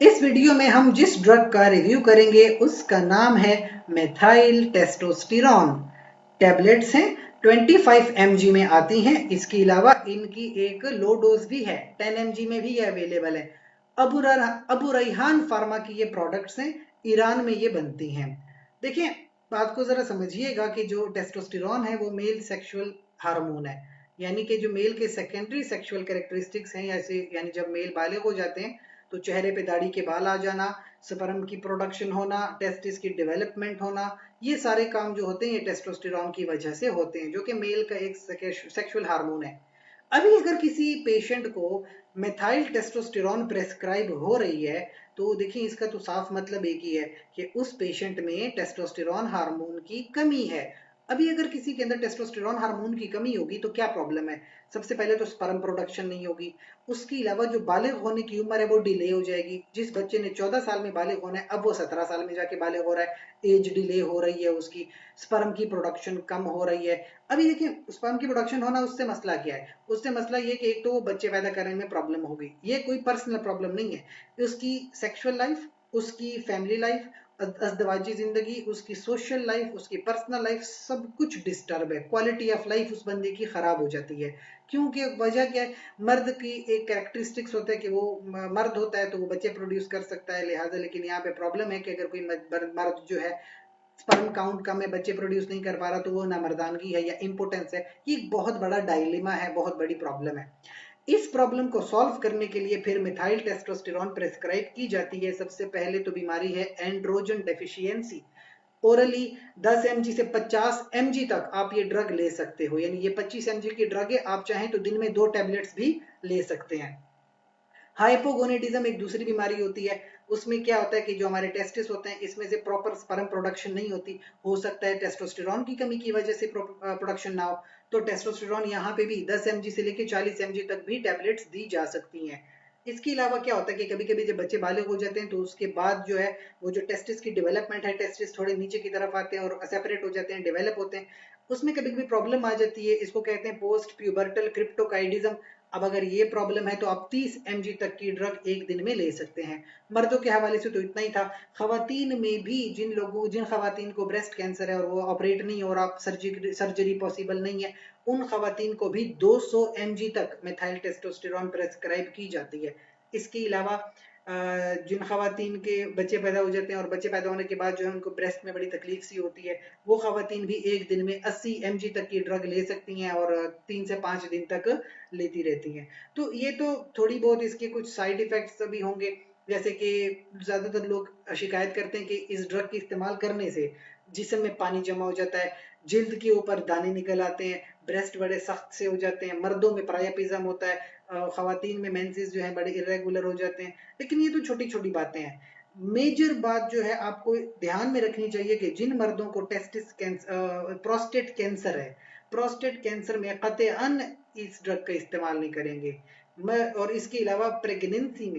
इस वीडियो में हम जिस ड्रग का रिव्यू करेंगे उसका नाम है मेथाइल टेस्टोस्टेरॉन। टैबलेट्स हैं, 25 mg में आती हैं। इसके अलावा इनकी एक लो डोज भी है, 10 mg में भी ये अवेलेबल है। अबू रैहान फार्मा की ये प्रोडक्ट्स हैं, ईरान में ये बनती हैं। देखिए, बात को जरा समझिएगा कि जो टेस्टोस्टेरॉन है वो मेल सेक्सुअल हार्मोन है, यानी कि जो मेल के सेकेंडरी सेक्सुअल कैरेक्टरिस्टिक्स हैं, ऐसे यानी जब मेल बालिग हो जाते हैं तो चेहरे पे दाढ़ी के बाल आ जाना, स्पर्म की प्रोडक्शन होना, टेस्टिस की डेवलपमेंट होना, ये सारे काम जो होते हैं ये टेस्टोस्टेरॉन की वजह से होते हैं, जो कि मेल का एक सेक्सुअल हार्मोन है। अभी अगर किसी पेशेंट को मेथाइल टेस्टोस्टेरॉन प्रेस्क्राइब हो रही है तो देखिए, इसका तो साफ मतलब एक ही है कि उस पेशेंट में टेस्टोस्टेरॉन हार्मोन की कमी है। अभी अगर किसी के अंदर टेस्टोस्टेरॉन हार्मोन की कमी होगी तो क्या प्रॉब्लम है? सबसे पहले तो स्पर्म प्रोडक्शन नहीं होगी। उसके अलावा जो बालिग होने की उम्र है वो डिले हो जाएगी। जिस बच्चे ने 14 साल में बालिग होना है, अब वो 17 साल में जाके बालिग हो रहा है। एज डिले हो रही है उसकी। स्पर्म की प्रोडक्शन कम हो रही है। अभी देखिए, स्पर्म की प्रोडक्शन होना उससे मसला क्या है? उससे मसला ये कि एक तो वो बच्चे पैदा करने में प्रॉब्लम होगी, ये कोई पर्सनल प्रॉब्लम नहीं है। उसकी सेक्सुअल लाइफ, उसकी फैमिली लाइफ, अज़दवाजी जिंदगी, उसकी सोशल लाइफ, उसकी पर्सनल लाइफ, सब कुछ डिस्टर्ब है। क्वालिटी ऑफ लाइफ उस बंदे की खराब हो जाती है। क्योंकि वजह क्या है? मर्द की एक कैरेक्टरिस्टिक्स होता है कि वो मर्द होता है तो वो बच्चे प्रोड्यूस कर सकता है, लिहाजा। लेकिन यहाँ पे प्रॉब्लम है कि अगर कोई मर्द जो है स्पर्म काउंट कम है, बच्चे प्रोड्यूस नहीं कर पा रहा, तो वो ना मर्दानगी है या इम्पोर्टेंस है। ये एक बहुत बड़ा डायलेमा है, बहुत बड़ी प्रॉब्लम है। इस प्रॉब्लम को सॉल्व करने के लिए फिर मिथाइल टेस्टोस्टेरॉन प्रेस्क्राइब की जाती है। सबसे पहले तो बीमारी है एंड्रोजन डेफिशिएंसी। ओरली 10 mg से 50 mg तक आप ये ड्रग ले सकते हो, यानी ये 25 mg की ड्रग है, आप चाहें तो दिन में 2 टैबलेट्स भी ले सकते हैं। हाइपोगोनेडिज्म एक दूसरी बीमारी होती है। उसमें क्या होता है कि जो हमारे टेस्टिस होते हैं, इसमें से प्रॉपर स्पर्म प्रोडक्शन नहीं होती। हो सकता है टेस्टोस्टेरॉन की कमी की वजह से प्रोडक्शन ना हो। तो टेस्टोस्टेरॉन यहाँ पे भी 10 mg से लेकर 40 mg तक भी टैबलेट्स दी जा सकती हैं। इसके अलावा क्या होता है कि कभी कभी जब बच्चे बालिग हो जाते हैं तो उसके बाद जो है वो जो टेस्टिस की डेवलपमेंट है, टेस्टिस थोड़े नीचे की तरफ आते हैं और सेपरेट हो जाते हैं, डेवलप होते हैं। उसमें कभी कभी प्रॉब्लम आ जाती है, इसको कहते हैं पोस्ट प्यूबर्टल क्रिप्टोकाइडिज्म। अब अगर ये प्रॉब्लम है तो आप 30 mg तक की ड्रग एक दिन में ले सकते हैं। मर्दों के हवाले से तो इतना ही था। खवातीन में भी जिन खवातीन को ब्रेस्ट कैंसर है और वो ऑपरेट नहीं हो रहा, सर्जरी पॉसिबल नहीं है, उन खवातीन को भी 200 mg तक मेथाइल टेस्टोस्टेरॉन प्रेस्क्राइब की जाती है। इसके अलावा जिन खवातीन के बच्चे पैदा हो जाते हैं और बच्चे पैदा होने के बाद जो है उनको ब्रेस्ट में बड़ी तकलीफ सी होती है, वो खवातीन भी एक दिन में 80 mg तक की ड्रग ले सकती हैं और 3 से 5 दिन तक लेती रहती हैं। तो ये तो थोड़ी बहुत इसके कुछ साइड इफेक्ट्स भी होंगे, जैसे कि ज्यादातर लोग शिकायत करते हैं कि इस ड्रग के इस्तेमाल करने से जिस्म में पानी जमा हो जाता है, जिल्द के ऊपर दाने निकल आते हैं, ब्रेस्ट बड़े सख्त से हो जाते हैं, मर्दों में प्रायापिज्म होता है, खवातीन में मेंसेस जो है बड़े इरेगुलर हो जाते हैं। लेकिन ये तो छोटी छोटी बातें हैं। मेजर बात जो है आपको ध्यान में रखनी चाहिए कि जिन मर्दों को टेस्टिस कैंसर, प्रोस्टेट कैंसर है, प्रोस्टेट कैंसर में कतअन इस ड्रग का इस्तेमाल नहीं करेंगे। और इसके अलावा प्रेगनेंसी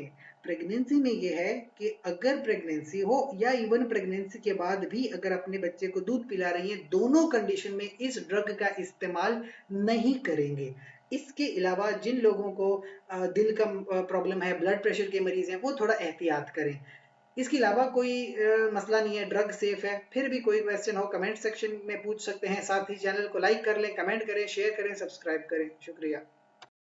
में ये है कि अगर प्रेगनेंसी हो या इवन प्रेगनेंसी के बाद भी अगर अपने बच्चे को दूध पिला रही हैं, दोनों कंडीशन में इस ड्रग का इस्तेमाल नहीं करेंगे। इसके अलावा जिन लोगों को दिल का प्रॉब्लम है, ब्लड प्रेशर के मरीज हैं, वो थोड़ा एहतियात करें। इसके अलावा कोई मसला नहीं है, ड्रग सेफ है। फिर भी कोई क्वेश्चन हो कमेंट सेक्शन में पूछ सकते हैं। साथ ही चैनल को लाइक कर लें, कमेंट करें, शेयर करें, सब्सक्राइब करें। शुक्रिया।